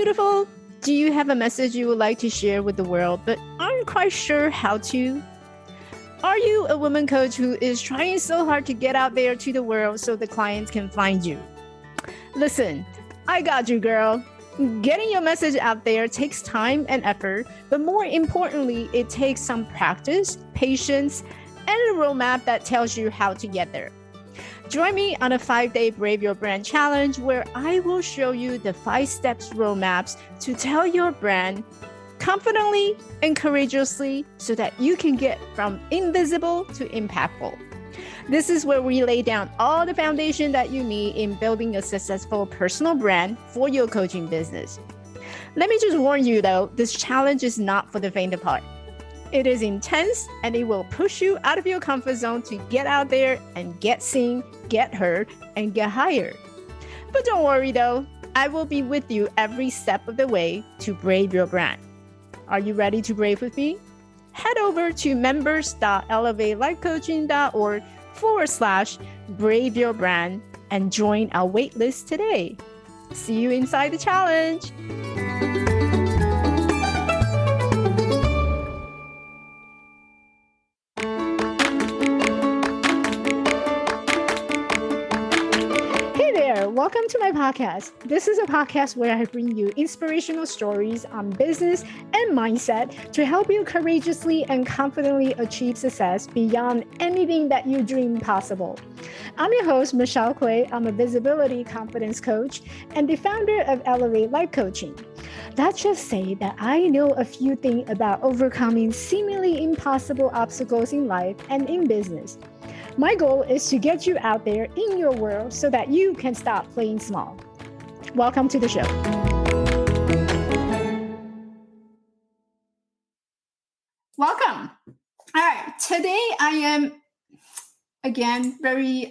beautiful. Do you have a message you would like to share with the world, but aren't quite sure how to? Are you a woman coach who is trying so hard to get out there to the world so the clients can find you? Listen, I got you, girl. Getting your message out there takes time and effort, but more importantly, it takes some practice, patience, and a roadmap that tells you how to get there. Join me on a 5-day Brave Your Brand challenge where I will show you the 5 steps roadmaps to tell your brand confidently and courageously so that you can get from invisible to impactful. This is where we lay down all the foundation that you need in building a successful personal brand for your coaching business. Let me just warn you though, this challenge is not for the faint of heart. It is intense and it will push you out of your comfort zone to get out there and get seen, get heard, and get hired. But don't worry though, I will be with you every step of the way to brave your brand. Are you ready to brave with me? Head over to members.elevatelifecoaching.org/brave your brand and join our waitlist today. See you inside the challenge. Welcome to my podcast. This is a podcast where I bring you inspirational stories on business and mindset to help you courageously and confidently achieve success beyond anything that you dream possible. I'm your host, Michelle Quay. I'm a visibility confidence coach and the founder of Elevate Life Coaching. Let's just say that I know a few things about overcoming seemingly impossible obstacles in life and in business. My goal is to get you out there in your world so that you can stop playing small. Welcome to the show. Welcome. All right. Today I am, again, very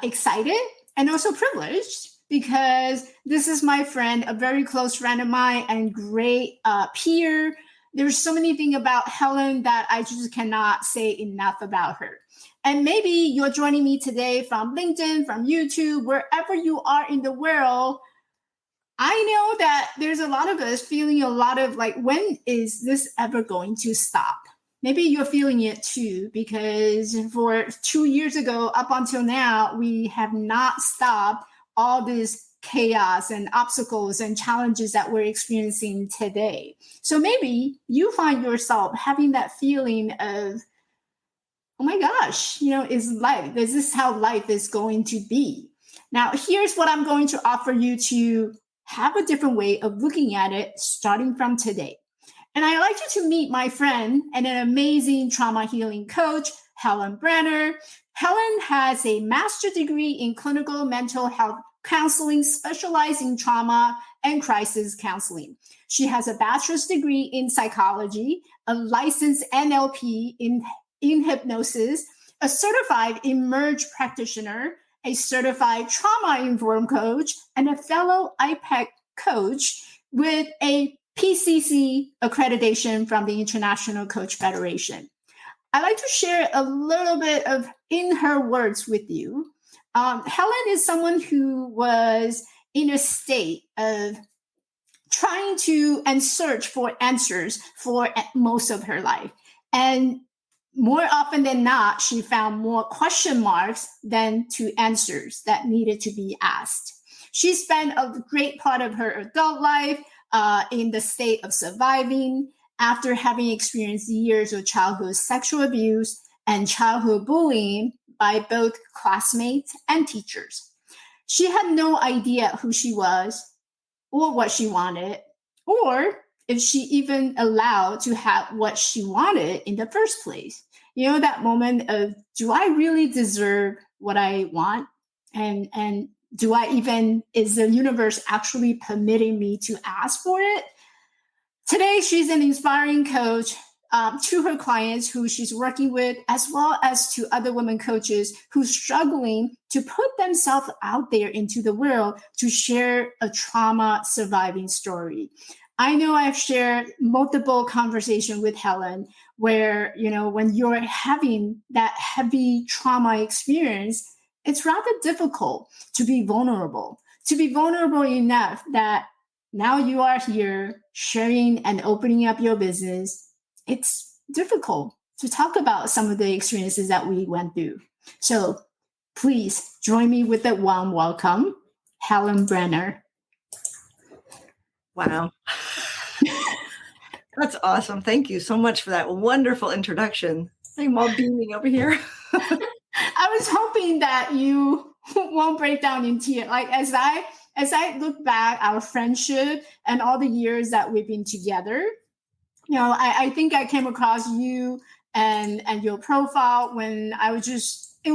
excited and also privileged because this is my friend, a very close friend of mine and great peer. There's so many things about Helen that I just cannot say enough about her. And maybe you're joining me today from LinkedIn, from YouTube, wherever you are in the world. I know that there's a lot of us feeling a lot of like, when is this ever going to stop? Maybe you're feeling it too, because for 2 years ago, up until now, we have not stopped all this chaos and obstacles and challenges that we're experiencing today. So maybe you find yourself having that feeling of, oh my gosh, is this how life is going to be? Now, here's what I'm going to offer you to have a different way of looking at it starting from today. And I'd like you to meet my friend and an amazing trauma healing coach, Helen Brenner. Helen has a master's degree in clinical mental health counseling, specializing in trauma and crisis counseling. She has a bachelor's degree in psychology, a licensed NLP in hypnosis, a certified Emerge practitioner, a certified trauma-informed coach, and a fellow iPEC coach with a PCC accreditation from the International Coach Federation. I'd like to share a little bit of in her words with you. Helen is someone who was in a state of trying to and search for answers for most of her life. And more often than not, she found more question marks than to answers that needed to be asked. She spent a great part of her adult life in the state of surviving after having experienced years of childhood sexual abuse and childhood bullying by both classmates and teachers. She had no idea who she was or what she wanted, or if she even allowed to have what she wanted in the first place. That moment of, do I really deserve what I want? And is the universe actually permitting me to ask for it? Today, she's an inspiring coach to her clients who she's working with, as well as to other women coaches who's struggling to put themselves out there into the world to share a trauma surviving story. I know I've shared multiple conversations with Helen where, when you're having that heavy trauma experience, it's rather difficult to be vulnerable enough that now you are here sharing and opening up your business. It's difficult to talk about some of the experiences that we went through. So please join me with a warm welcome, Helen Brenner. Wow. That's awesome. Thank you so much for that wonderful introduction. I'm all beaming over here. I was hoping that you won't break down in tears. Like as I look back our friendship and all the years that we've been together, I think I came across you and your profile when it was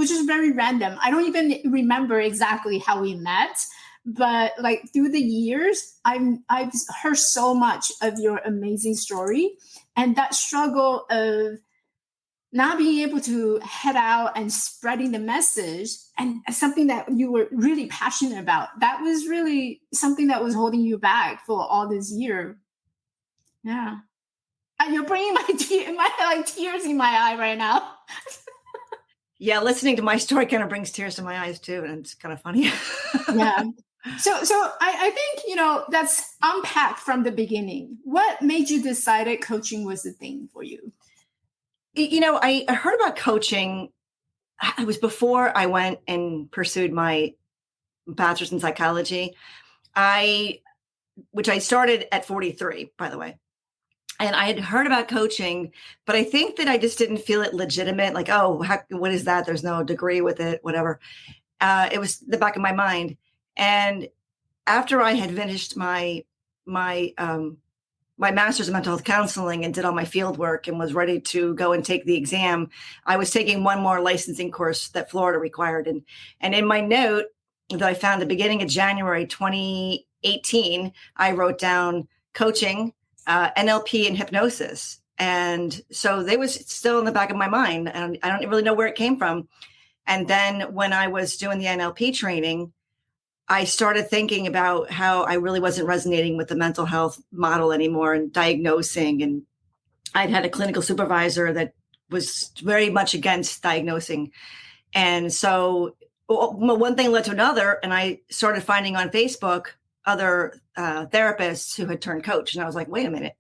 just very random. I don't even remember exactly how we met, but like through the years, I've heard so much of your amazing story and that struggle of not being able to head out and spreading the message and something that you were really passionate about. That was really something that was holding you back for all this year. Yeah. And you're bringing my tears in my eye right now. Yeah, listening to my story kind of brings tears to my eyes too. And it's kind of funny. Yeah. So I think, that's unpacked from the beginning. What made you decide that coaching was the thing for you? I heard about coaching. It was before I went and pursued my bachelor's in psychology, which I started at 43, by the way. And I had heard about coaching, but I think that I just didn't feel it legitimate. Like, oh, what is that? There's no degree with it, whatever. It was the back of my mind. And after I had finished my master's in mental health counseling and did all my field work and was ready to go and take the exam, I was taking one more licensing course that Florida required. And in my note that I found at the beginning of January 2018, I wrote down coaching, NLP, and hypnosis. And so they was still in the back of my mind. And I don't really know where it came from. And then when I was doing the NLP training, I started thinking about how I really wasn't resonating with the mental health model anymore and diagnosing. And I'd had a clinical supervisor that was very much against diagnosing. And so one thing led to another. And I started finding on Facebook other therapists who had turned coach. And I was like, wait a minute,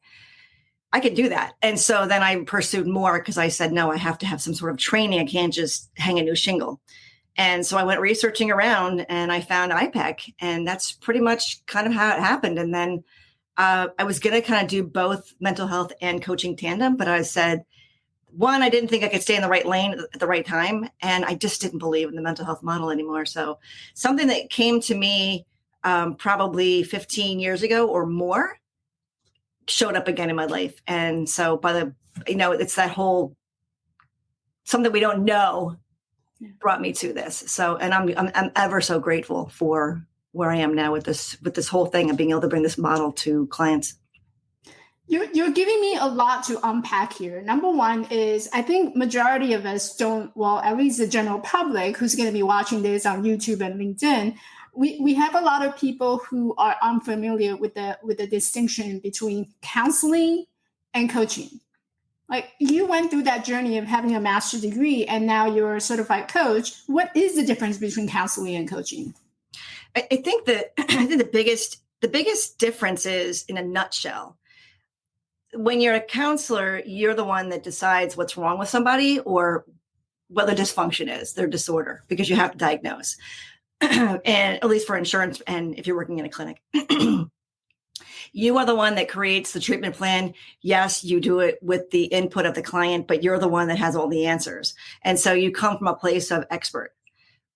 I could do that. And so then I pursued more because I said, no, I have to have some sort of training. I can't just hang a new shingle. And so I went researching around and I found iPEC, and that's pretty much kind of how it happened. And then I was going to kind of do both mental health and coaching tandem, but I said, one, I didn't think I could stay in the right lane at the right time. And I just didn't believe in the mental health model anymore. So something that came to me probably 15 years ago or more showed up again in my life. And so it's that whole something we don't know brought me to this. So, and I'm ever so grateful for where I am now with this whole thing of being able to bring this model to clients. You're giving me a lot to unpack here. Number one is I think majority of us don't, well, at least the general public who's going to be watching this on YouTube and LinkedIn, we have a lot of people who are unfamiliar with the distinction between counseling and coaching. Like you went through that journey of having a master's degree and now you're a certified coach. What is the difference between counseling and coaching? I think the biggest difference is, in a nutshell, when you're a counselor, you're the one that decides what's wrong with somebody or what the dysfunction is, their disorder, because you have to diagnose. And at least for insurance, and if you're working in a clinic. You are the one that creates the treatment plan. Yes, you do it with the input of the client, but you're the one that has all the answers. And so you come from a place of expert.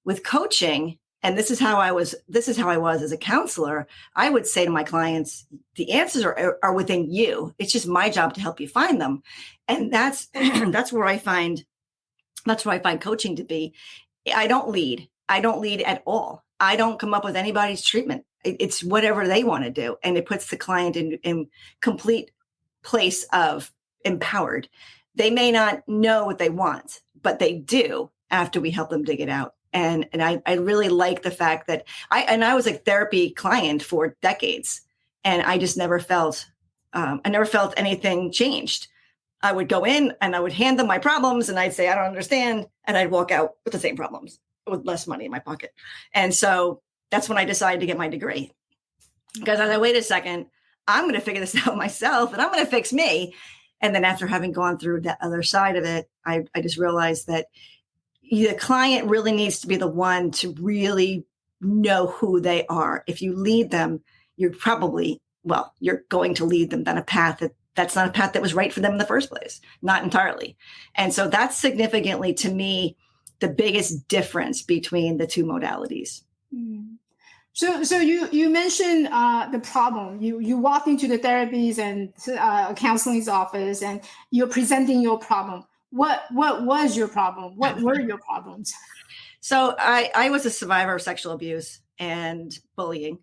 With coaching, and this is how I was as a counselor, I would say to my clients, the answers are within you. It's just my job to help you find them. And that's where I find coaching to be. I don't lead at all. I don't come up with anybody's treatment. It's whatever they want to do. And it puts the client in complete place of empowered. They may not know what they want, but they do after we help them dig it out. And I really like the fact that I was a therapy client for decades, and I just never felt anything changed. I would go in and I would hand them my problems and I'd say, I don't understand. And I'd walk out with the same problems with less money in my pocket. And so that's when I decided to get my degree. Because I thought, wait a second, I'm going to figure this out myself and I'm going to fix me. And then after having gone through that other side of it, I just realized that the client really needs to be the one to really know who they are. If you lead them, you're going to lead them down a path that's not a path that was right for them in the first place, not entirely. And so that's significantly, to me, the biggest difference between the two modalities. Mm. So you mentioned the problem. You walk into the therapies and counseling's office, and you're presenting your problem. What was your problem? What were your problems? So I was a survivor of sexual abuse and bullying,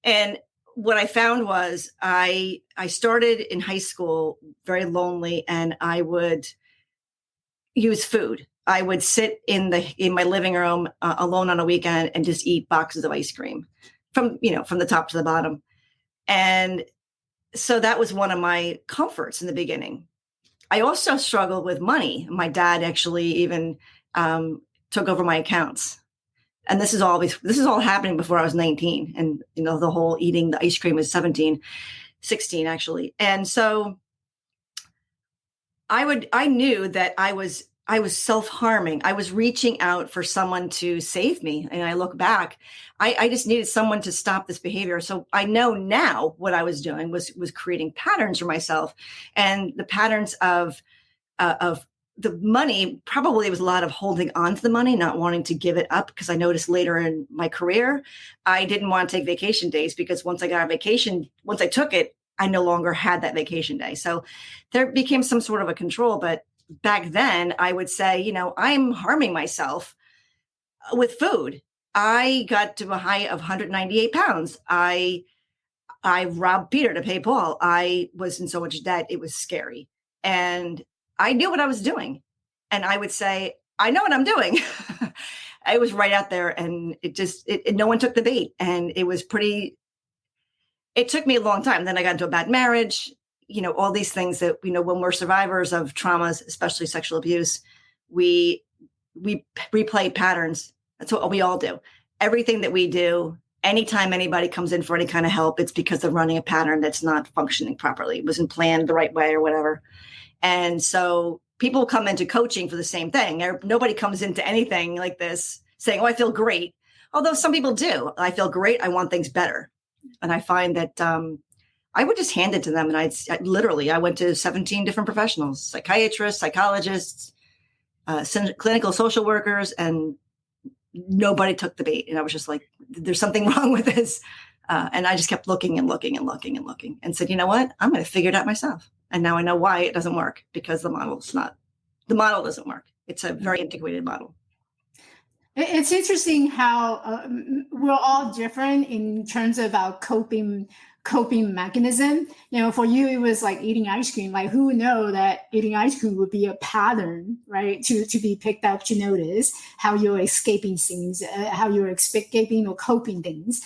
and what I found was I started in high school very lonely, and I would use food. I would sit in my living room alone on a weekend and just eat boxes of ice cream from the top to the bottom. And so that was one of my comforts in the beginning. I also struggled with money. My dad actually even took over my accounts. And this is all happening before I was 19. And, the whole eating the ice cream was 16 actually. And so I knew that I was self-harming. I was reaching out for someone to save me. And I look back, I just needed someone to stop this behavior. So I know now what I was doing was creating patterns for myself, and the patterns of the money. Probably it was a lot of holding on to the money, not wanting to give it up, because I noticed later in my career, I didn't want to take vacation days, because once I took it, I no longer had that vacation day. So there became some sort of a control. But back then I would say, I'm harming myself with food. I got to a height of 198 pounds. I robbed Peter to pay Paul. I was in so much debt. It was scary. And I knew what I was doing. And I would say, I know what I'm doing. I was right out there, and no one took the bait. And it took me a long time. Then I got into a bad marriage, all these things that, when we're survivors of traumas, especially sexual abuse, we replay patterns. That's what we all do. Everything that we do, anytime anybody comes in for any kind of help, it's because they're running a pattern that's not functioning properly. It wasn't planned the right way or whatever. And so people come into coaching for the same thing. Nobody comes into anything like this saying, oh, I feel great. Although some people do. I feel great. I want things better. And I find that I would just hand it to them. And I went to 17 different professionals, psychiatrists, psychologists, clinical social workers, and nobody took the bait. And I was just like, there's something wrong with this. And I just kept looking and looking and looking and looking, and said, you know what? I'm going to figure it out myself. And now I know why it doesn't work, because the model doesn't work. It's a very antiquated model. It's interesting how we're all different in terms of our coping mechanism. For you, it was like eating ice cream. Like, who know that eating ice cream would be a pattern, right? To be picked up, to notice how you're escaping things, how you're escaping or coping things.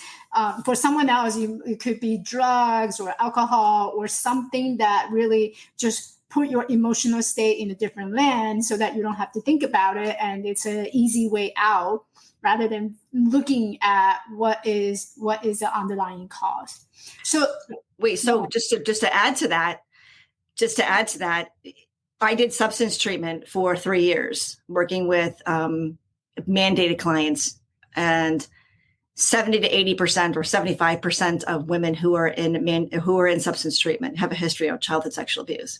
For someone else, it could be drugs or alcohol or something that really just put your emotional state in a different lens, so that you don't have to think about it, and it's an easy way out, rather than looking at what is the underlying cause. So just to add to that, I did substance treatment for 3 years, working with mandated clients, and 70 to 80% or 75% of women who are in substance treatment have a history of childhood sexual abuse.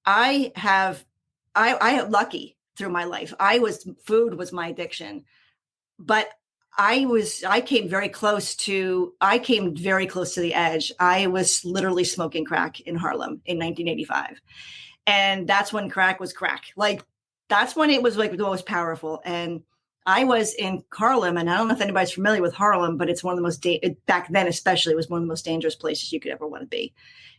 I have lucky through my life. Food was my addiction, but I came very close to the edge. I was literally smoking crack in Harlem in 1985. And that's when crack was crack. Like, that's when it was like the most powerful. And I was in Harlem, and I don't know if anybody's familiar with Harlem, but it's one of the most, back then especially, it was one of the most dangerous places you could ever want to be.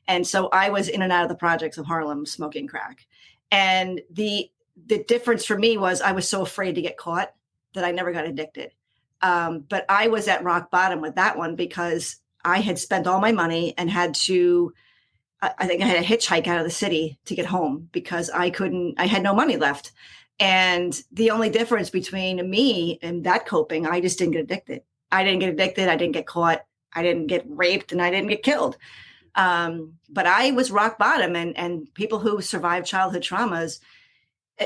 And so I was in and out of the projects of Harlem smoking crack. And the difference for me was I was so afraid to get caught that I never got addicted. But I was at rock bottom with that one, because I had spent all my money and I think I had to hitchhike out of the city to get home, because I had no money left. And the only difference between me and that coping, I just didn't get addicted. I didn't get caught. I didn't get raped and I didn't get killed. But I was rock bottom, and people who survive childhood traumas,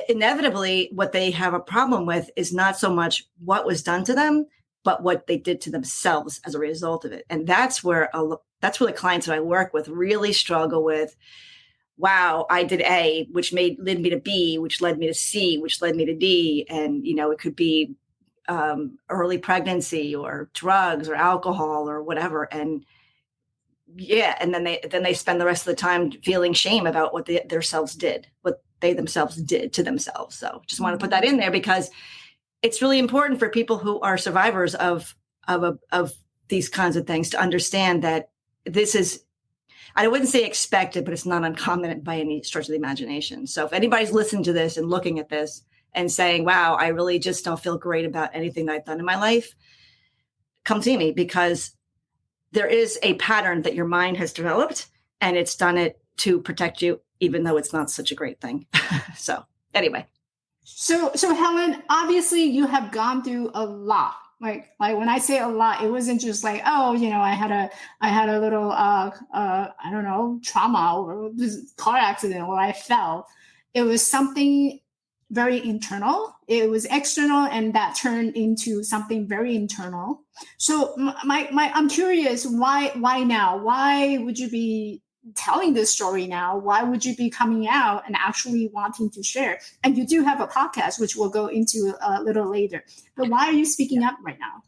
inevitably what they have a problem with is not so much what was done to them, but what they did to themselves as a result of it. And that's where the clients that I work with really struggle with. Wow, I did A, which led me to B, which led me to C, which led me to D. And, it could be early pregnancy or drugs or alcohol or whatever. And and then they spend the rest of the time feeling shame about what they themselves did to themselves. So just want to put that in there, because it's really important for people who are survivors of these kinds of things to understand that this is, I wouldn't say expected, but it's not uncommon by any stretch of the imagination. So if anybody's listening to this and looking at this and saying, wow, I really just don't feel great about anything that I've done in my life, come see me, because there is a pattern that your mind has developed, and it's done it to protect you, even though it's not such a great thing. So anyway. So Helen, obviously you have gone through a lot. Like when I say a lot, it wasn't just like, oh, I had a little, I don't know, trauma or this car accident where I fell. It was something very internal. It was external, and that turned into something very internal. So I'm curious, why now? Why would you be telling this story now? Why would you be coming out and actually wanting to share? And you do have a podcast, which we'll go into a little later. But why are you speaking up right now?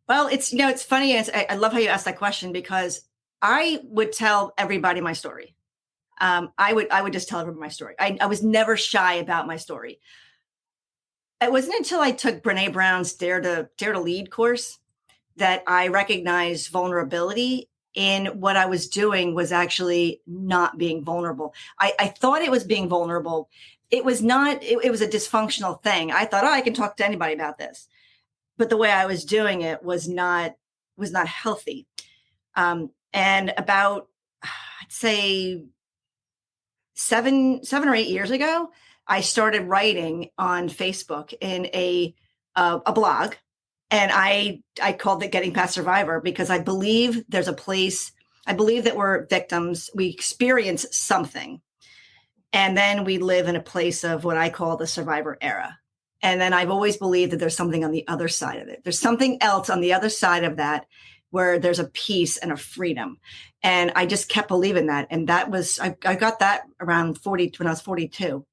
Well, it's funny. I love how you asked that question, because I would tell everybody my story. I would just tell everyone my story. I was never shy about my story. It wasn't until I took Brene Brown's Dare to Lead course that I recognized vulnerability in what I was doing was actually not being vulnerable. I thought it was being vulnerable. It was not. It was a dysfunctional thing. I thought, I can talk to anybody about this, but the way I was doing it was not healthy. And about, I'd say, seven or 8 years ago, I started writing on Facebook in a blog, and I called it Getting Past Survivor, because I believe there's a place. I believe that we're victims. We experience something, and then we live in a place of what I call the survivor era. And then I've always believed that there's something on the other side of it. There's something else on the other side of that, where there's a peace and a freedom. And I just kept believing that. And that was, I got that around 40, when I was 42.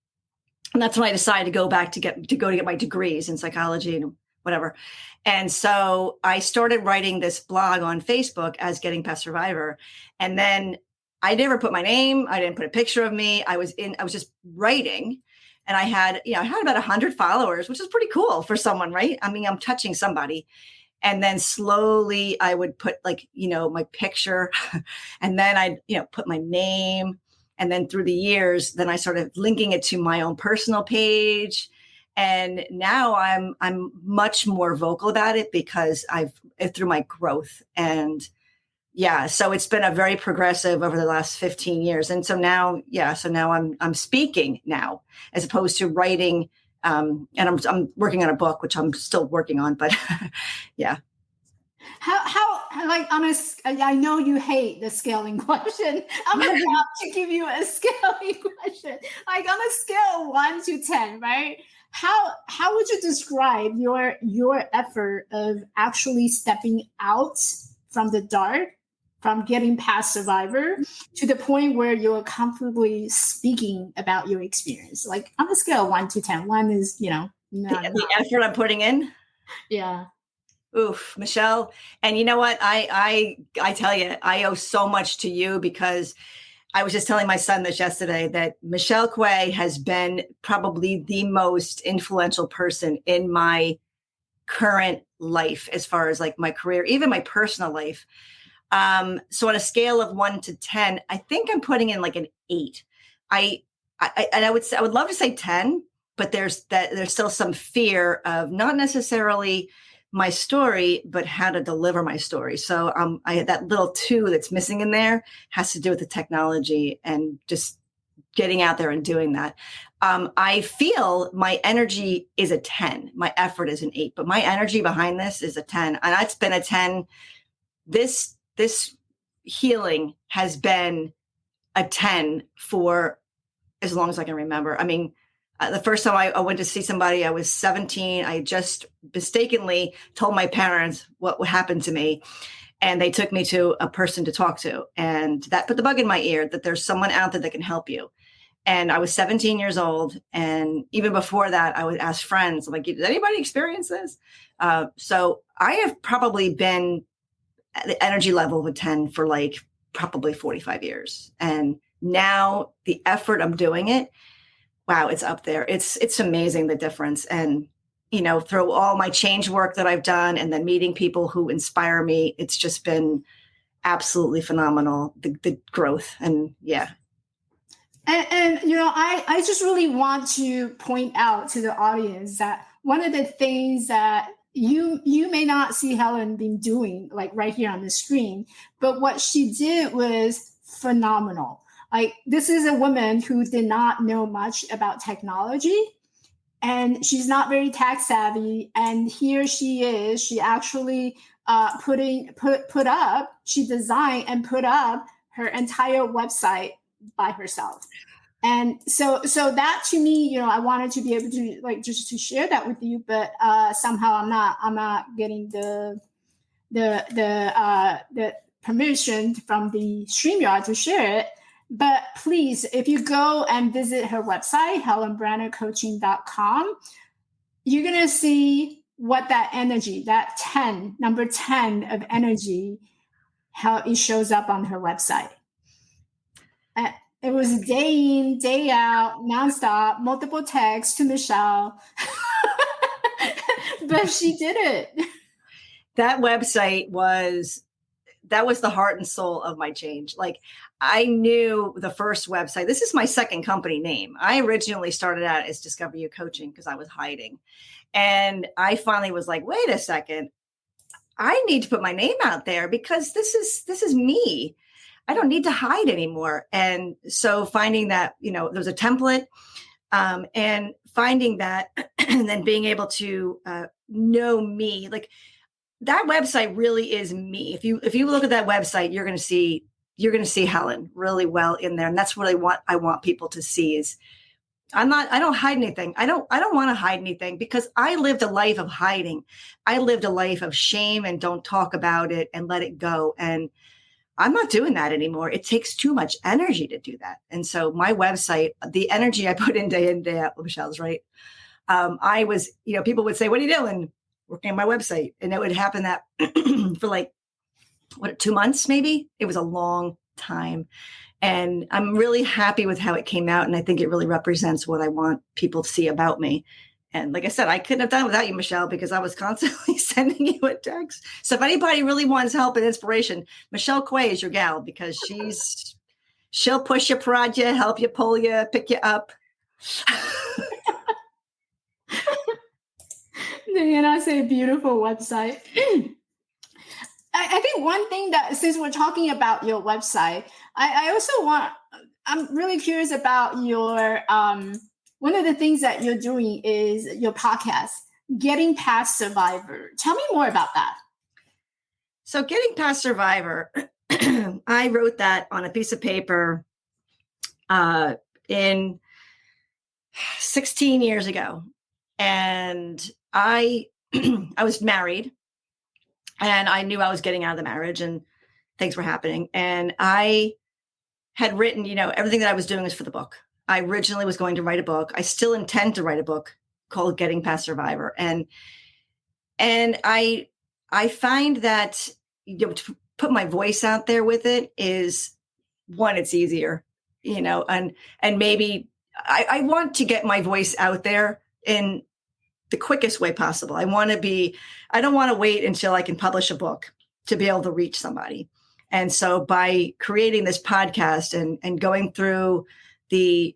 And that's when I decided to go back to get my degrees in psychology and whatever. And so I started writing this blog on Facebook as Getting Past Survivor. And then I never put my name. I didn't put a picture of me. I was just writing. And I had about 100 followers, which is pretty cool for someone, right? I mean, I'm touching somebody. And then slowly I would put my picture, and then I'd, put my name. And then through the years, then I started linking it to my own personal page. And now I'm much more vocal about it, because through my growth. And so it's been a very progressive over the last 15 years. And so now, I'm speaking now, as opposed to writing. And I'm working on a book, which I'm still working on, but yeah. How like I know you hate the scaling question. I'm about to give you a scaling question. Like on a scale of 1 to 10, right? How would you describe your effort of actually stepping out from the dark, from getting past survivor, to the point where you're comfortably speaking about your experience? Like on a scale of 1 to 10, 1 is, the effort I'm putting in. Yeah. Oof, Michelle. And you know what? I tell you, I owe so much to you, because I was just telling my son this yesterday, that Michelle Quay has been probably the most influential person in my current life, as far as like my career, even my personal life. So on a scale of 1 to 10, I think I'm putting in like an 8. I would love to say 10, but there's still some fear of not necessarily my story, but how to deliver my story. So I had that little 2 that's missing in there, has to do with the technology and just getting out there and doing that. I feel my energy is a 10. My effort is an 8, but my energy behind this is a 10. And it's been a 10 this healing has been a 10 for as long as I can remember. I mean, the first time I went to see somebody, I was 17. I just mistakenly told my parents what happened to me. And they took me to a person to talk to. And that put the bug in my ear that there's someone out there that can help you. And I was 17 years old. And even before that, I would ask friends, like, did anybody experience this? So I have probably been at the energy level of a 10 for like probably 45 years. And now the effort I'm doing it, wow, it's up there. It's amazing, the difference. And, through all my change work that I've done and then meeting people who inspire me, it's just been absolutely phenomenal, the growth. And yeah. And I just really want to point out to the audience that one of the things that you may not see Helen been doing like right here on the screen, but what she did was phenomenal. Like, this is a woman who did not know much about technology, and she's not very tech savvy. And here she is. She actually she designed and put up her entire website by herself. And so that, to me, I wanted to be able to just to share that with you, but somehow I'm not getting the permission from the StreamYard to share it. But please, if you go and visit her website, helenbrennercoaching.com, you're going to see what that energy, that 10, number 10 of energy, how it shows up on her website. It was day in, day out, nonstop, multiple texts to Michelle. But she did it. That website was the heart and soul of my change. Like, I knew the first website. This is my second company name. I originally started out as Discover You Coaching because I was hiding. And I finally was like, wait a second, I need to put my name out there because this is me. I don't need to hide anymore. And so finding that, there's a template, and finding that, and then being able to know me, like, that website really is me. If you look at that website, you're going to see Helen really well in there. And that's what I want people to see is I don't hide anything. I don't want to hide anything because I lived a life of hiding. I lived a life of shame and don't talk about it and let it go. And I'm not doing that anymore. It takes too much energy to do that. And so my website, the energy I put in, day out, Michelle's right. I was, people would say, what are you doing? Working on my website. And it would happen that for like, 2 months, maybe. It was a long time. And I'm really happy with how it came out. And I think it really represents what I want people to see about me. And like I said, I couldn't have done it without you, Michelle, because I was constantly sending you a text. So if anybody really wants help and inspiration, Michelle Quay is your gal, because she'll push you, prod you, help you, pull you, pick you up. And I say beautiful website. I think one thing that, since we're talking about your website, I'm really curious about your, one of the things that you're doing is your podcast, Getting Past Survivor. Tell me more about that. So Getting Past Survivor, I wrote that on a piece of paper in 16 years ago. And I was married, and I knew I was getting out of the marriage and things were happening. And I had written, everything that I was doing was for the book. I originally was going to write a book. I still intend to write a book called Getting Past Survivor. And I find that, to put my voice out there with it is, one, it's easier, and maybe I want to get my voice out there in the quickest way possible. I don't want to wait until I can publish a book to be able to reach somebody. And so by creating this podcast and going through the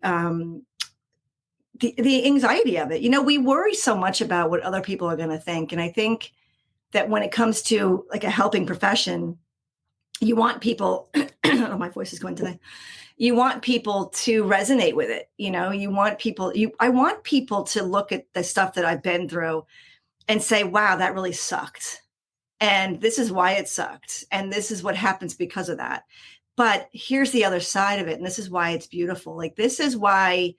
anxiety of it, we worry so much about what other people are going to think. And I think that when it comes to like a helping profession, you want people, oh, my voice is going today. You want people to resonate with it. I want people to look at the stuff that I've been through and say, wow, that really sucked. And this is why it sucked. And this is what happens because of that. But here's the other side of it. And this is why it's beautiful. Like, this is why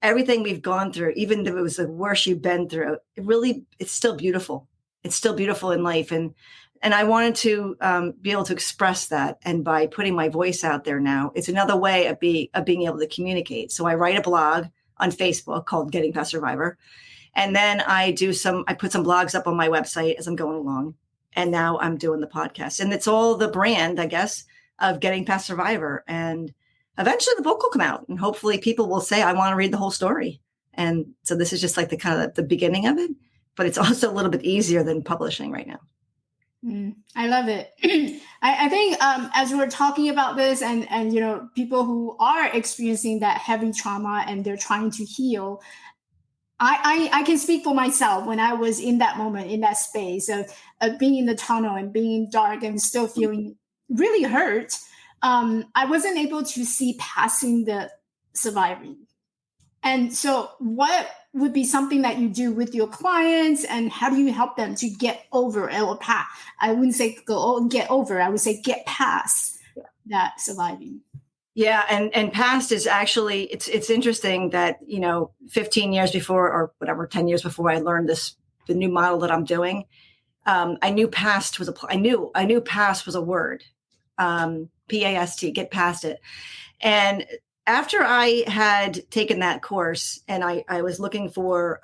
everything we've gone through, even if it was the worst you've been through, it's still beautiful. It's still beautiful in life. And I wanted to be able to express that. And by putting my voice out there now, it's another way of being able to communicate. So I write a blog on Facebook called Getting Past Survivor. And then I put some blogs up on my website as I'm going along. And now I'm doing the podcast. And it's all the brand, I guess, of Getting Past Survivor. And eventually the book will come out. And hopefully people will say, I want to read the whole story. And so this is just like the kind of the beginning of it. But it's also a little bit easier than publishing right now. I love it. I think as we're talking about this and people who are experiencing that heavy trauma and they're trying to heal, I can speak for myself. When I was in that moment, in that space of being in the tunnel and being dark and still feeling really hurt, I wasn't able to see passing the surviving. And so what would be something that you do with your clients, and how do you help them to get over or past? I wouldn't say get over. I would say get past that surviving. Yeah. And past is actually, it's interesting that, 15 years before, or whatever, 10 years before I learned the new model that I'm doing, I knew past was I knew past was a word, PAST, get past it. And after I had taken that course and I was looking for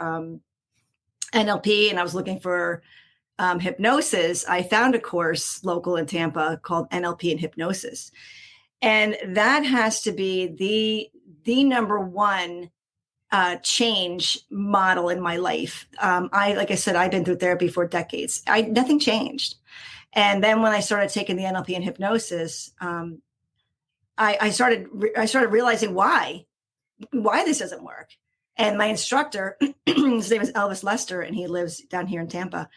NLP and I was looking for hypnosis, I found a course local in Tampa called NLP and Hypnosis. And that has to be the number one change model in my life. Like I said, I've been through therapy for decades. Nothing changed. And then when I started taking the NLP and hypnosis, I started realizing why this doesn't work. And my instructor, his name is Elvis Lester, and he lives down here in Tampa.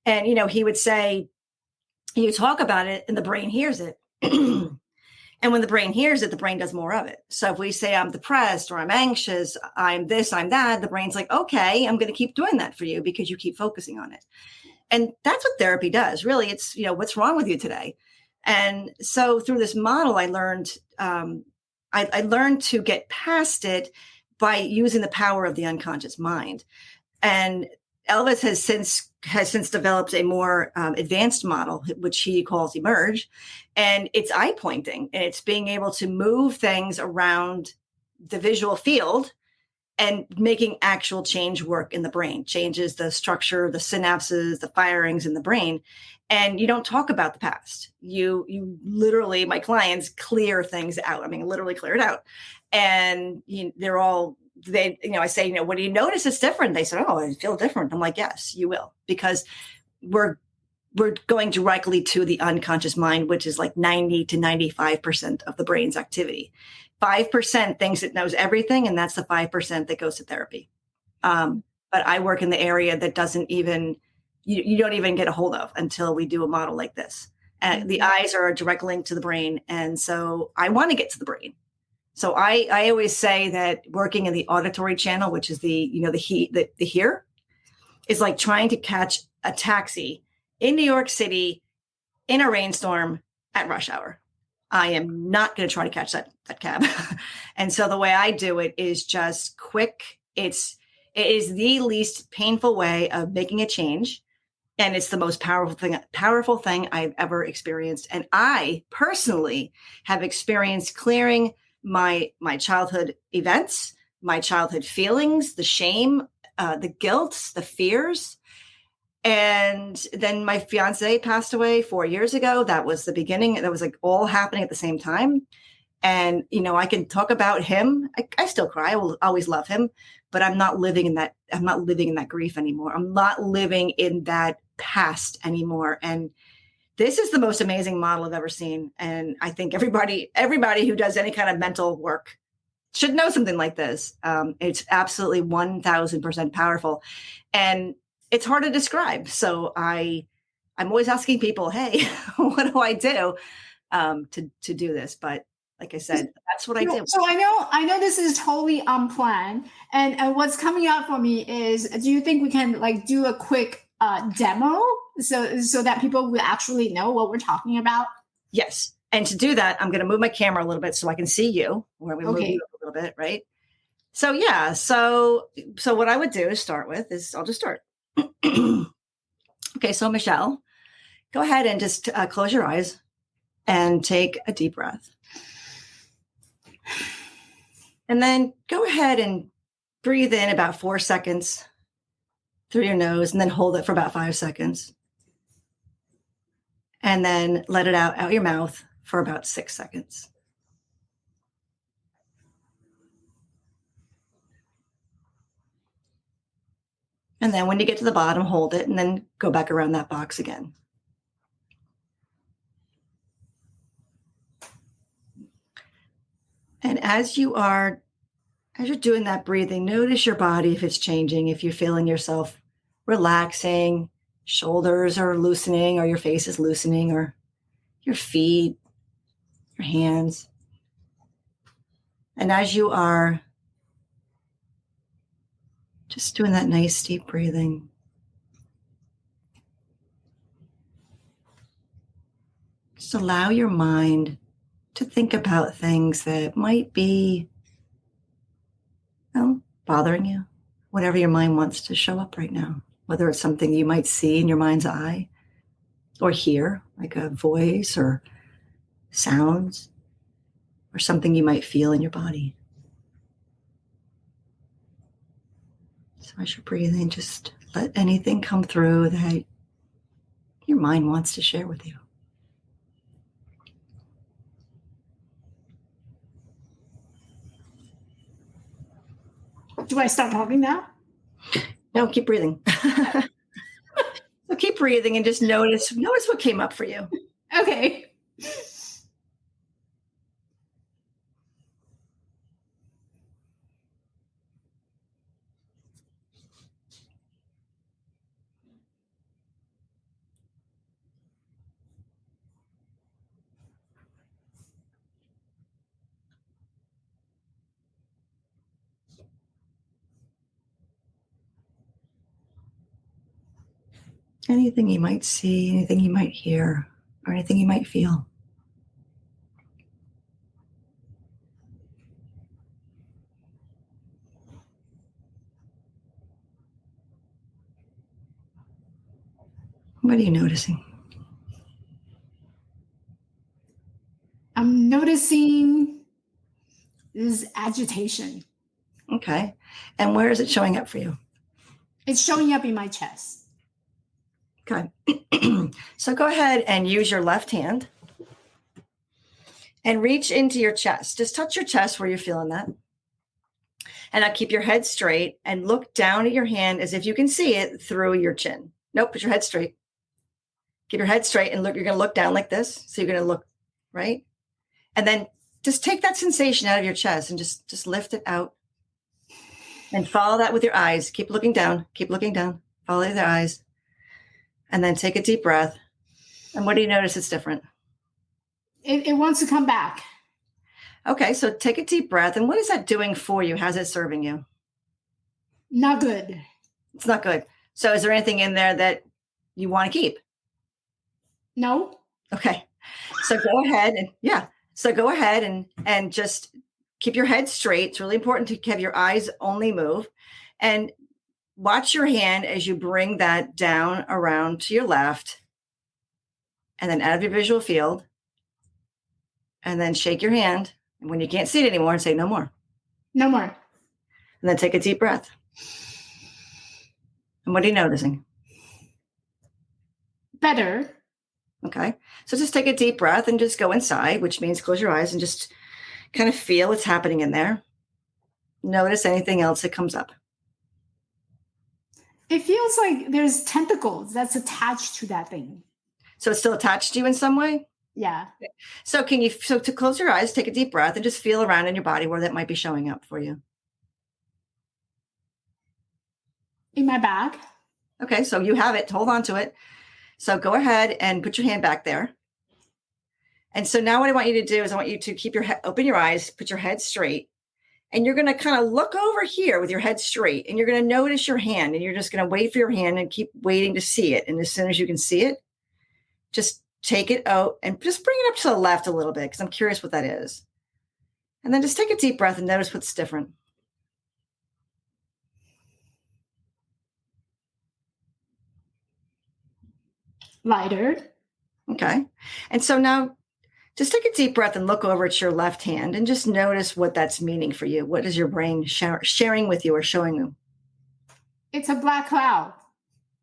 And, he would say, you talk about it and the brain hears it. And when the brain hears it, the brain does more of it. So if we say I'm depressed or I'm anxious, I'm this, I'm that, the brain's like, okay, I'm going to keep doing that for you because you keep focusing on it. And that's what therapy does. Really, it's, what's wrong with you today? And so through this model, I learned, I learned to get past it by using the power of the unconscious mind. And Elvis has since developed a more advanced model, which he calls Emerge. And it's eye pointing, and it's being able to move things around the visual field and making actual change work in the brain, changes the structure, the synapses, the firings in the brain. And you don't talk about the past. You literally, my clients clear things out. I mean, literally clear it out. And I say, what do you notice is different? They say, oh, I feel different. I'm like, yes, you will, because we're going directly to the unconscious mind, which is like 90 to 95% of the brain's activity. 5% thinks it knows everything, and that's the 5% that goes to therapy. But I work in the area that doesn't even, you don't even get a hold of until we do a model like this. And the eyes are a direct link to the brain. And so I want to get to the brain. So I always say that working in the auditory channel, which is the hear, is like trying to catch a taxi in New York City in a rainstorm at rush hour. I am not going to try to catch that cab. And so the way I do it is just quick. It is the least painful way of making a change. And it's the most powerful thing I've ever experienced. And I personally have experienced clearing my childhood events, my childhood feelings, the shame, the guilt, the fears. And then my fiance passed away 4 years ago. That was the beginning. That was like all happening at the same time. And, I can talk about him. I still cry. I will always love him, but I'm not living in that. I'm not living in that grief anymore. I'm not living in that past anymore. And this is the most amazing model I've ever seen. And I think everybody who does any kind of mental work should know something like this. It's absolutely 1000% powerful. And it's hard to describe. So I'm always asking people, hey, what do I do to do this? But like I said, that's what I do. So I know this is totally unplanned. And what's coming up for me is, do you think we can do a quick demo so that people will actually know what we're talking about? Yes. And to do that, I'm going to move my camera a little bit so I can see you. We're going to move you up a little bit, right? So yeah. So what I would do to start with is I'll just start. Okay. So Michelle, go ahead and just close your eyes and take a deep breath. And then go ahead and breathe in about 4 seconds through your nose and then hold it for about 5 seconds. And then let it out your mouth for about 6 seconds. And then when you get to the bottom, hold it and then go back around that box again. And as you're doing that breathing, notice your body if it's changing, if you're feeling yourself relaxing, shoulders are loosening, or your face is loosening, or your feet, your hands. And as you are just doing that nice deep breathing, just allow your mind to think about things that might be bothering you, whatever your mind wants to show up right now, whether it's something you might see in your mind's eye or hear, like a voice or sounds, or something you might feel in your body. So as you're breathing, just let anything come through that your mind wants to share with you. Do I start talking now? No, keep breathing. So keep breathing and just notice what came up for you. Okay. Anything you might see, anything you might hear, or anything you might feel. What are you noticing? I'm noticing this agitation. Okay. And where is it showing up for you? It's showing up in my chest. Okay. So go ahead and use your left hand and reach into your chest. Just touch your chest where you're feeling that. And now keep your head straight and look down at your hand as if you can see it through your chin. Nope, put your head straight. Keep your head straight and look. You're going to look down like this. So you're going to look right. And then just take that sensation out of your chest and just lift it out. And follow that with your eyes. Keep looking down. Keep looking down. Follow your eyes. And then take a deep breath. And what do you notice is different? It wants to come back. Okay, so take a deep breath. And what is that doing for you? How's it serving you? Not good. It's not good. So is there anything in there that you want to keep? No. Okay. So go ahead and just keep your head straight. It's really important to have your eyes only move. And watch your hand as you bring that down around to your left and then out of your visual field. And then shake your hand. And when you can't see it anymore, and say no more. No more. And then take a deep breath. And what are you noticing? Better. Okay. So just take a deep breath and just go inside, which means close your eyes and just kind of feel what's happening in there. Notice anything else that comes up. It feels like there's tentacles that's attached to that thing. So it's still attached to you in some way? Yeah. So to close your eyes, take a deep breath and just feel around in your body where that might be showing up for you. In my back. Okay. So you have it. Hold on to it. So go ahead and put your hand back there. And so now what I want you to do is I want you to keep your head, open your eyes, put your head straight, And you're going to kind of look over here with your head straight, and you're going to notice your hand, and you're just going to wait for your hand and keep waiting to see it. And as soon as you can see it, just take it out and just bring it up to the left a little bit, because I'm curious what that is. And then just take a deep breath and notice what's different. Lighter. Okay. And so now just take a deep breath and look over at your left hand and just notice what that's meaning for you. What is your brain sharing with you or showing you? It's a black cloud.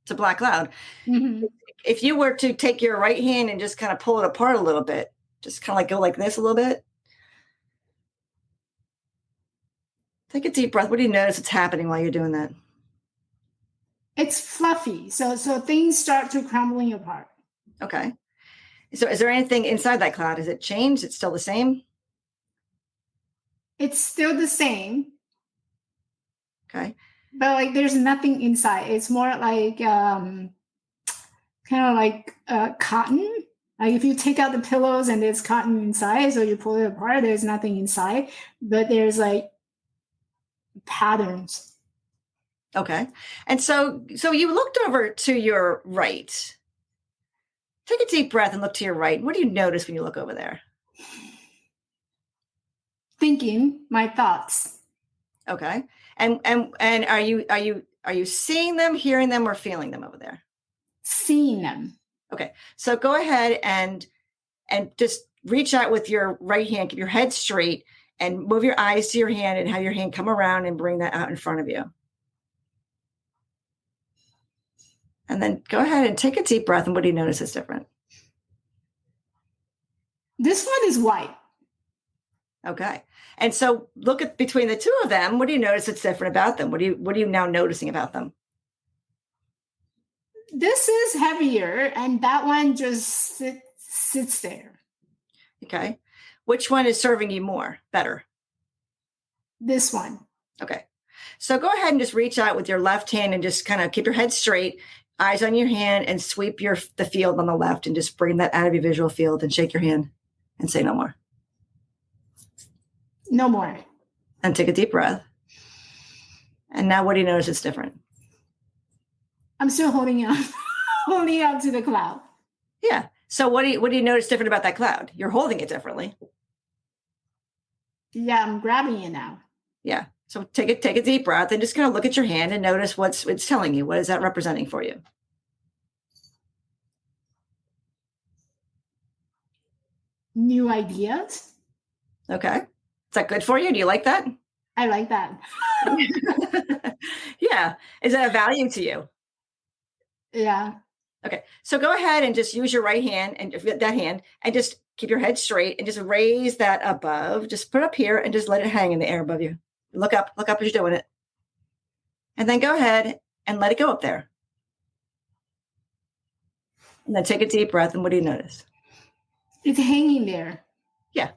It's a black cloud. Mm-hmm. If you were to take your right hand and just kind of pull it apart a little bit, just kind of like go like this a little bit. Take a deep breath. What do you notice that's happening while you're doing that? It's fluffy. So things start to crumbling apart. Okay. So is there anything inside that cloud? Has it changed? It's still the same? It's still the same. Okay. But like there's nothing inside. It's more like kind of like cotton. Like if you take out the pillows and there's cotton inside, so you pull it apart, there's nothing inside, but there's like patterns. Okay. And so you looked over to your right. Take a deep breath and look to your right. What do you notice when you look over there? Thinking my thoughts. Okay. And are you seeing them, hearing them, or feeling them over there? Seeing them. Okay. So go ahead and just reach out with your right hand, keep your head straight, and move your eyes to your hand and have your hand come around and bring that out in front of you. And then go ahead and take a deep breath. And what do you notice is different? This one is white. Okay. And so look at between the two of them. What do you notice that's different about them? What are you now noticing about them? This is heavier, and that one just sits there. Okay. Which one is serving you better? This one. Okay. So go ahead and just reach out with your left hand and just kind of keep your head straight, eyes on your hand, and sweep the field on the left and just bring that out of your visual field and shake your hand and say no more. No more. And take a deep breath. And now what do you notice is different? I'm still holding on, holding on to the cloud. Yeah. So what do you notice different about that cloud? You're holding it differently. Yeah, I'm grabbing it now. Yeah. So take a deep breath and just kind of look at your hand and notice what it's telling you. What is that representing for you? New ideas. Okay. Is that good for you? Do you like that? I like that. Yeah. Is that a value to you? Yeah. Okay. So go ahead and just use your right hand and that hand and just keep your head straight and just raise that above. Just put it up here and just let it hang in the air above you. Look up as you're doing it. And then go ahead and let it go up there. And then take a deep breath. And what do you notice? It's hanging there. Yeah.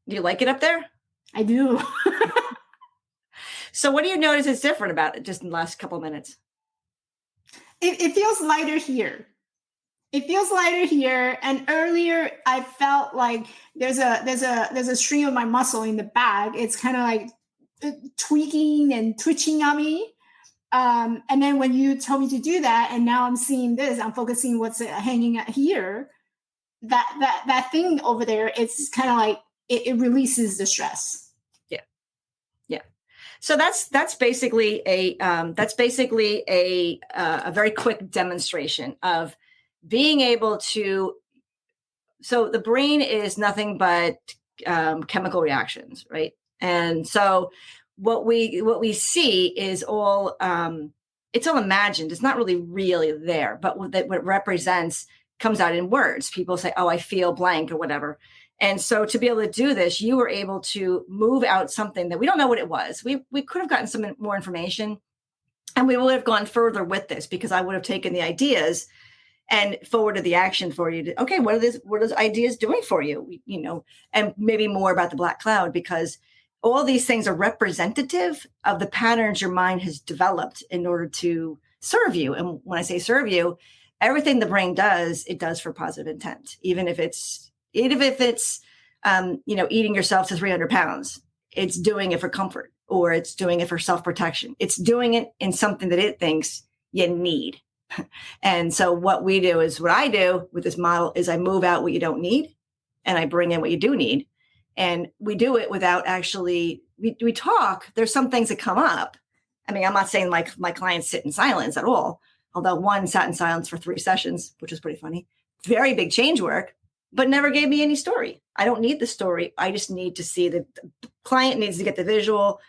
Do you like it up there? I do. So what do you notice is different about it just in the last couple of minutes? It feels lighter here. It feels lighter here. And earlier I felt like there's a string of my muscle in the back. It's kind of like tweaking and twitching on me. And then when you told me to do that, and now I'm seeing this, I'm focusing what's hanging out here. That thing over there, it's kind of like it releases the stress. So that's basically a very quick demonstration of being able to. So the brain is nothing but chemical reactions, right? And so what we see is all it's all imagined. It's not really there, but what it represents comes out in words. People say, "Oh, I feel blank" or whatever. And so to be able to do this, you were able to move out something that we don't know what it was. We could have gotten some more information, and we would have gone further with this because I would have taken the ideas and forwarded the action for you. Okay, what are those ideas doing for you? And maybe more about the black cloud, because all these things are representative of the patterns your mind has developed in order to serve you. And when I say serve you, everything the brain does, it does for positive intent, even if it's eating yourself to 300 pounds. it's doing it for comfort, or it's doing it for self-protection. It's doing it in something that it thinks you need. And so what I do with this model is I move out what you don't need and I bring in what you do need. And we do it without actually, we talk. There's some things that come up. I mean, I'm not saying my clients sit in silence at all, although one sat in silence for 3 sessions, which was pretty funny. Very big change work, but never gave me any story. I don't need the story. I just need to see the client needs to get the visual.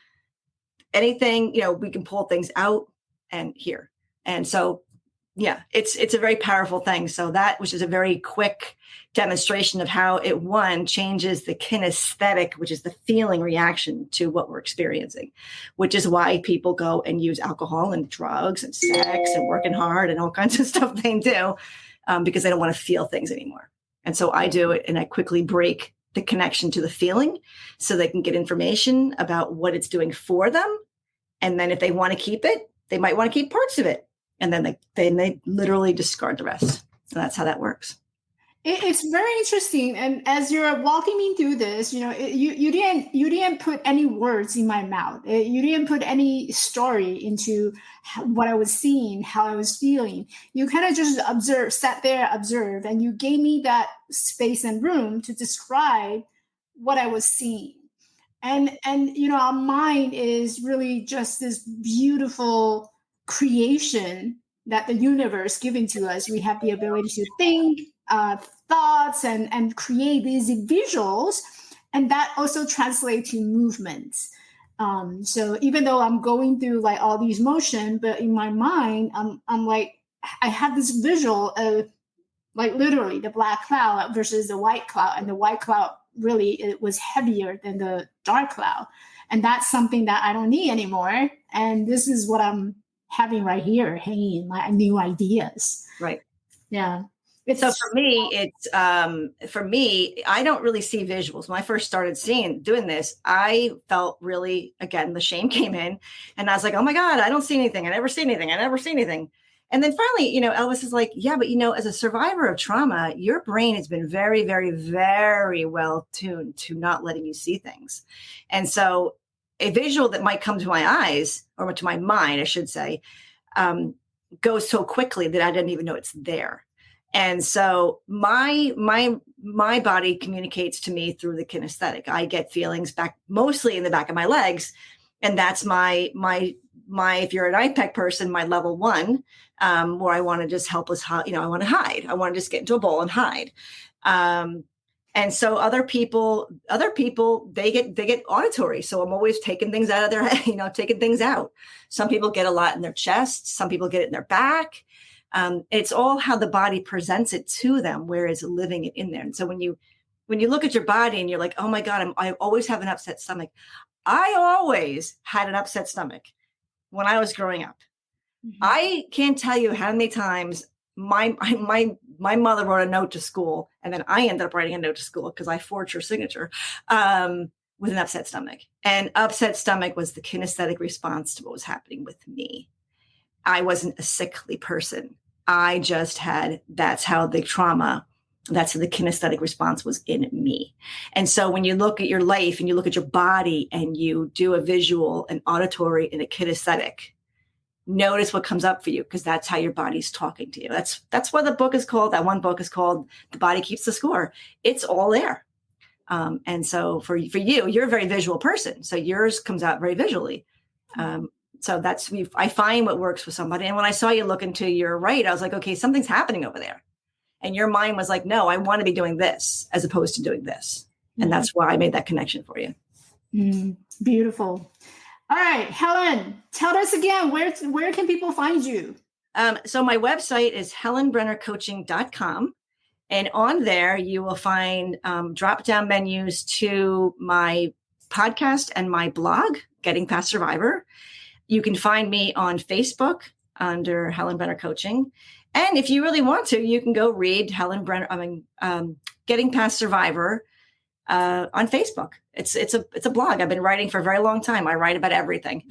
Anything, we can pull things out and hear. And so, yeah, it's a very powerful thing. So that, which is a very quick demonstration of how it, one, changes the kinesthetic, which is the feeling reaction to what we're experiencing, which is why people go and use alcohol and drugs and sex and working hard and all kinds of stuff they do, because they don't want to feel things anymore. And so I do it and I quickly break the connection to the feeling so they can get information about what it's doing for them. And then if they want to keep it, they might want to keep parts of it. And then they literally discard the rest. So that's how that works. It's very interesting. And as you're walking me through this, you didn't put any words in my mouth. You didn't put any story into what I was seeing, how I was feeling. You kind of just sat there, observed, and you gave me that space and room to describe what I was seeing. And our mind is really just this beautiful creation that the universe giving to us. We have the ability to think thoughts and create these visuals, and that also translates to movements. So even though I'm going through like all these motion, but in my mind, I'm like, I have this visual of like literally the black cloud versus the white cloud, and the white cloud really, it was heavier than the dark cloud. And that's something that I don't need anymore. And this is what I'm having right here, hanging my new ideas. Right. Yeah. So for me, I don't really see visuals. When I first started doing this, I felt really, again, the shame came in and I was like, oh my God, I don't see anything. I never see anything. And then finally, Elvis is like, yeah, but as a survivor of trauma, your brain has been very, very, very well tuned to not letting you see things. And so a visual that might come to my eyes, or to my mind, I should say, goes so quickly that I didn't even know it's there. And so my body communicates to me through the kinesthetic. I get feelings back, mostly in the back of my legs. And that's my, if you're an iPEC person, my level 1, where I want to just help us, I want to hide. I want to just get into a bowl and hide. And so other people, they get auditory. So I'm always taking things out of their head, taking things out. Some people get a lot in their chest. Some people get it in their back. It's all how the body presents it to them, where it's living it in there. And so when you look at your body and you're like, oh my God, I always have an upset stomach. I always had an upset stomach when I was growing up. Mm-hmm. I can't tell you how many times my mother wrote a note to school, and then I ended up writing a note to school because I forged her signature with an upset stomach. And upset stomach was the kinesthetic response to what was happening with me. I wasn't a sickly person. I just that's how the kinesthetic response was in me. And so when you look at your life and you look at your body and you do a visual, an auditory, and a kinesthetic, notice what comes up for you, because that's how your body's talking to you. That's what the book is called. That one book is called The Body Keeps the Score. It's all there. And so for you, you're a very visual person. So yours comes out very visually. So I find what works for somebody. And when I saw you looking to your right, I was like, okay, something's happening over there. And your mind was like, no, I want to be doing this as opposed to doing this. Mm-hmm. And that's why I made that connection for you. Beautiful. All right, Helen, tell us again, where can people find you? So my website is helenbrennercoaching.com. And on there, you will find drop-down menus to my podcast and my blog, Getting Past Survivor. You can find me on Facebook under Helen Brenner Coaching. And if you really want to, you can go read Helen Brenner, Getting Past Survivor, on Facebook. It's a blog. I've been writing for a very long time. I write about everything.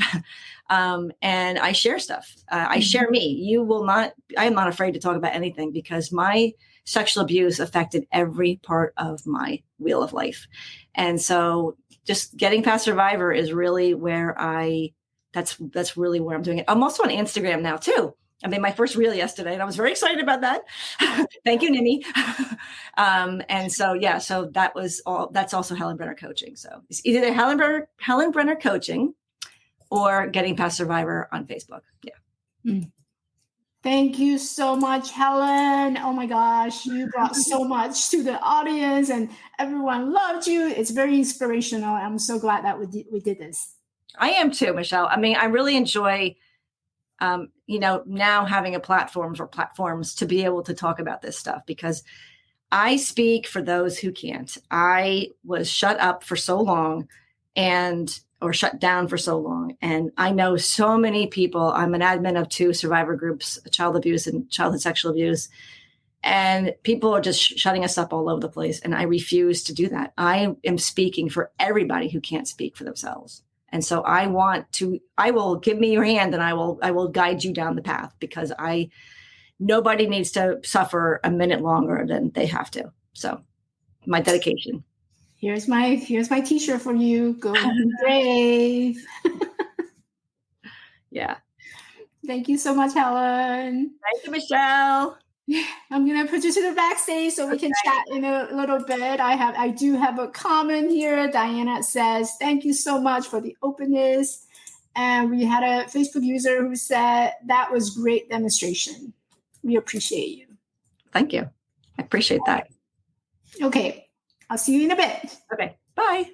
And I share stuff. I share me. I am not afraid to talk about anything because my sexual abuse affected every part of my wheel of life. And so just getting past survivor is really where that's really where I'm doing it. I'm also on Instagram now too. I made my first reel yesterday and I was very excited about that. Thank you, Nimi. And so, yeah, so that's also Helen Brenner Coaching. So it's either Helen Brenner Coaching or Getting Past Survivor on Facebook. Yeah. Thank you so much, Helen. Oh my gosh, you brought so much to the audience and everyone loved you. It's very inspirational. I'm so glad that we did this. I am too, Michelle. I mean, I really enjoy, now having platforms to be able to talk about this stuff because I speak for those who can't. I was shut up for so long or shut down for so long. And I know so many people. I'm an admin of 2 survivor groups, child abuse and childhood sexual abuse. And people are just shutting us up all over the place. And I refuse to do that. I am speaking for everybody who can't speak for themselves. And so I will give me your hand and I will guide you down the path because nobody needs to suffer a minute longer than they have to. So my dedication. Here's my t-shirt for you. Go be brave. Yeah. Thank you so much, Helen. Thank you, Michelle. I'm gonna put you to the backstage so we can chat in a little bit. I do have a comment here. Diana says, "Thank you so much for the openness." And we had a Facebook user who said that was great demonstration. We appreciate you. Thank you. I appreciate that. Okay. I'll see you in a bit. Okay. Bye.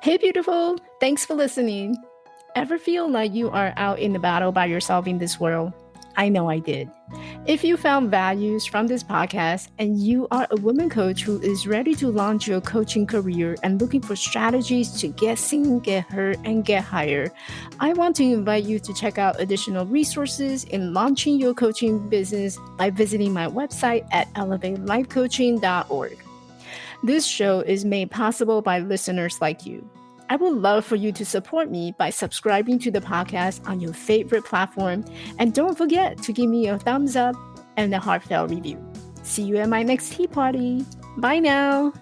Hey, beautiful. Thanks for listening. Ever feel like you are out in the battle by yourself in this world? I know I did. If you found values from this podcast and you are a woman coach who is ready to launch your coaching career and looking for strategies to get seen, get heard, and get hired, I want to invite you to check out additional resources in launching your coaching business by visiting my website at elevatelifecoaching.org. This show is made possible by listeners like you. I would love for you to support me by subscribing to the podcast on your favorite platform. And don't forget to give me a thumbs up and a heartfelt review. See you at my next tea party. Bye now.